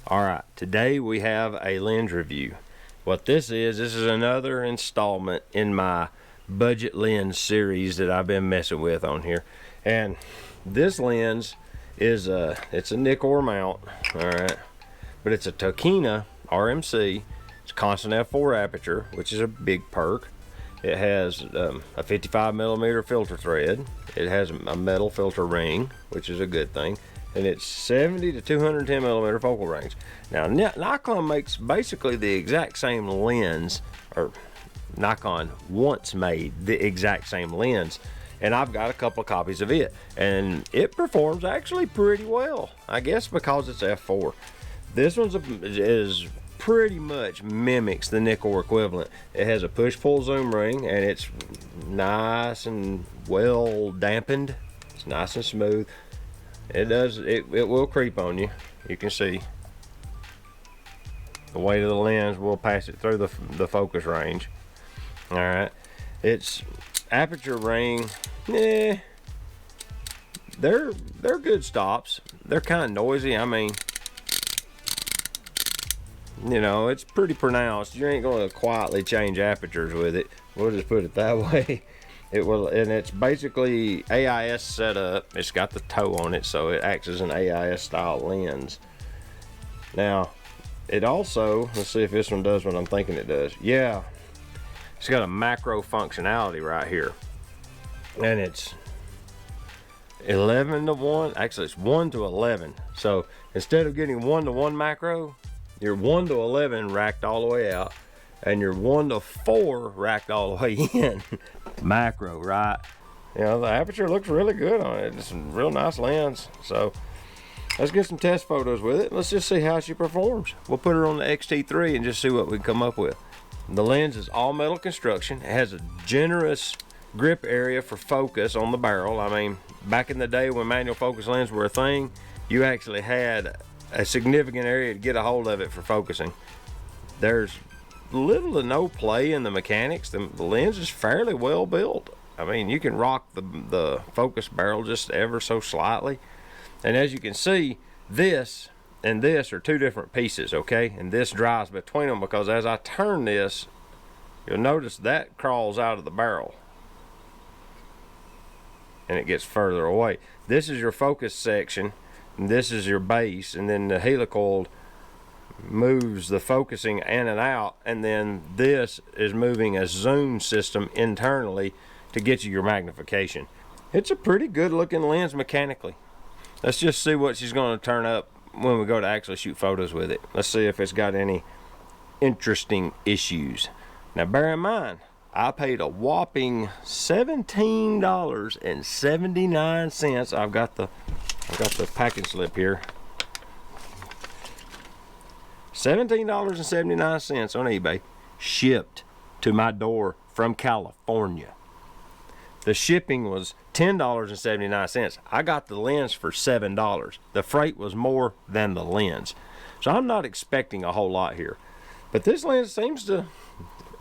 Alright, today we have a lens review. What this is another installment in my budget lens series that I've been messing with on here. And this lens is it's a Nikkor mount, alright, but it's a TOKINA RMC. It's constant f4 aperture, which is a big perk. It has a 55mm filter thread. It has a metal filter ring, which is a good thing. And it's 70 to 210mm focal range. Now Nikon makes basically the exact same lens, or Nikon once made the exact same lens, and I've got a couple of copies of it, and it performs actually pretty well, I guess because it's f4. This one's is pretty much mimics the Nikkor equivalent. It has a push-pull zoom ring, and it's nice and well dampened. It's nice and smooth. It will creep on you. You can see the weight of the lens will pass it through the focus range. All right, it's Aperture Ring. They're good stops. They're kind of noisy. I mean, you know, it's pretty pronounced. You ain't gonna quietly change apertures with it. We'll just put it that way. It will, and it's basically AIS setup. It's got the toe on it, so it acts as an AIS style lens. Now, it also, let's see if this one does what I'm thinking it does. Yeah, it's got a macro functionality right here, and it's 11 to 1. Actually, it's 1 to 11. So instead of getting 1 to 1 macro, you're 1 to 11 racked all the way out, and you're 1 to 4 racked all the way in. Macro, right? You know, the aperture looks really good on it. It's a real nice lens. So let's get some test photos with it. Let's just see how she performs. We'll put her on the XT3 and just see what we come up with. The lens is all metal construction. It has a generous grip area for focus on the barrel. I mean, back in the day when manual focus lenses were a thing, you actually had a significant area to get a hold of it for focusing. There's little to no play in the mechanics. The lens is fairly well built. I mean, you can rock the focus barrel just ever so slightly. And as you can see, this and this are two different pieces, okay? And this drives between them, because as I turn this, you'll notice that crawls out of the barrel and it gets further away. This is your focus section, and this is your base, and then the helicoil moves the focusing in and out, and then this is moving a zoom system internally to get you your magnification. It's a pretty good looking lens mechanically. Let's just see what she's going to turn up when we go to actually shoot photos with it. Let's see if it's got any interesting issues. Now bear in mind, I paid a whopping $17.79. I've got the packing slip here. $17.79 on eBay, shipped to my door from California. The shipping was $10.79. I got the lens for $7. The freight was more than the lens. So I'm not expecting a whole lot here. But this lens seems to,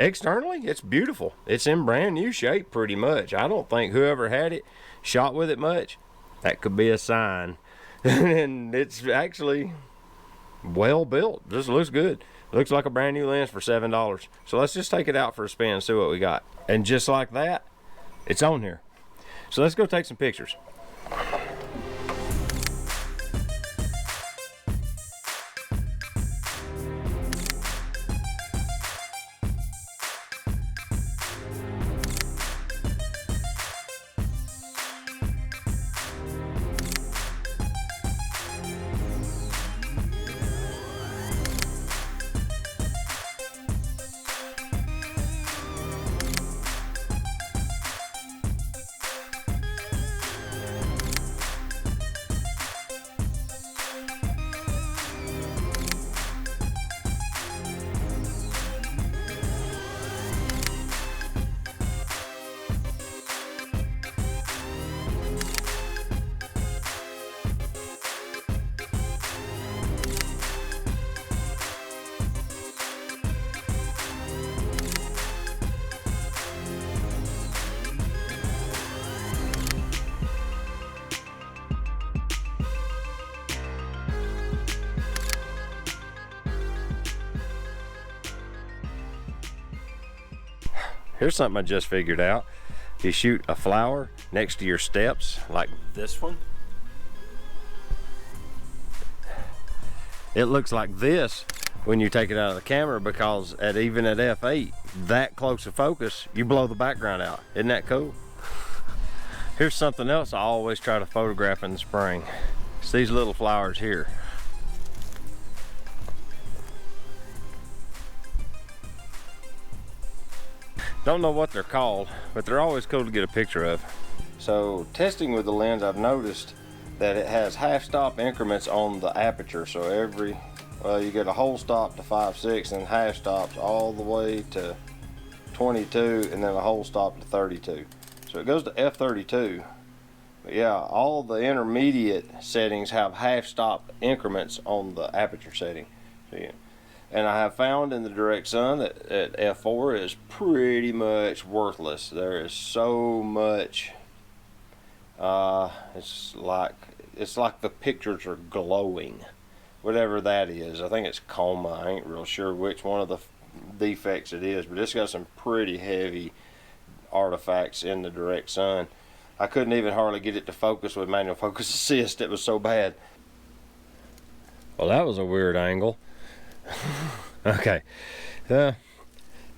externally, it's beautiful. It's in brand new shape pretty much. I don't think whoever had it shot with it much. That could be a sign. And it's actually well built. Just looks good. Looks like a brand new lens for $7. So let's just take it out for a spin and see what we got. And just like that, it's on here. So let's go take some pictures. Here's something I just figured out. If you shoot a flower next to your steps, like this one, it looks like this when you take it out of the camera, because even at f8, that close of focus, you blow the background out. Isn't that cool? Here's something else I always try to photograph in the spring. It's these little flowers here. Don't know what they're called, but they're always cool to get a picture of. So testing with the lens, I've noticed that it has half stop increments on the aperture. So you get a whole stop to 5.6 and half stops all the way to 22 and then a whole stop to 32. So it goes to f32. But yeah, all the intermediate settings have half stop increments on the aperture setting. So, yeah. And I have found in the direct sun that f4 is pretty much worthless. There is so much, it's like the pictures are glowing, whatever that is. I think it's coma. I ain't real sure which one of the defects it is, but it's got some pretty heavy artifacts in the direct sun. I couldn't even hardly get it to focus with manual focus assist. It was so bad. Well, that was a weird angle. Okay,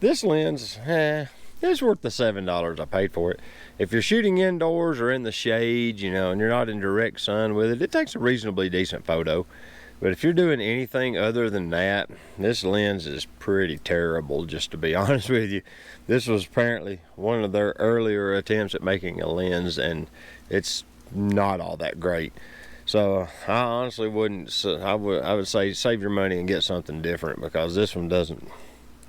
this lens, it's worth the $7 I paid for it. If you're shooting indoors or in the shade, you know, and you're not in direct sun with it, it takes a reasonably decent photo. But if you're doing anything other than that, this lens is pretty terrible, just to be honest with you. This was apparently one of their earlier attempts at making a lens, and it's not all that great. So I honestly wouldn't, I would say save your money and get something different, because this one doesn't,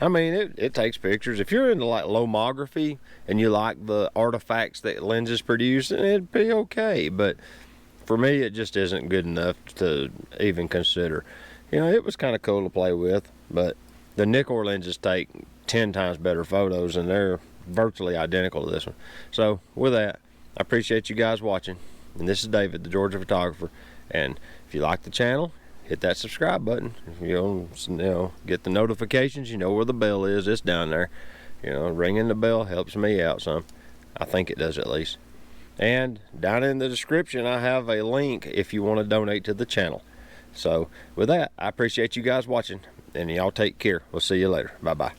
I mean, it takes pictures. If you're into like lomography and you like the artifacts that lenses produce, then it'd be okay. But for me, it just isn't good enough to even consider. You know, it was kind of cool to play with, but the Nikkor lenses take 10 times better photos, and they're virtually identical to this one. So with that, I appreciate you guys watching. And this is David, the Georgia photographer. And if you like the channel, hit that subscribe button. If you know, get the notifications. You know where the bell is. It's down there. You know, ringing the bell helps me out some. I think it does, at least. And down in the description, I have a link if you want to donate to the channel. So with that, I appreciate you guys watching, and y'all take care. We'll see you later. Bye bye.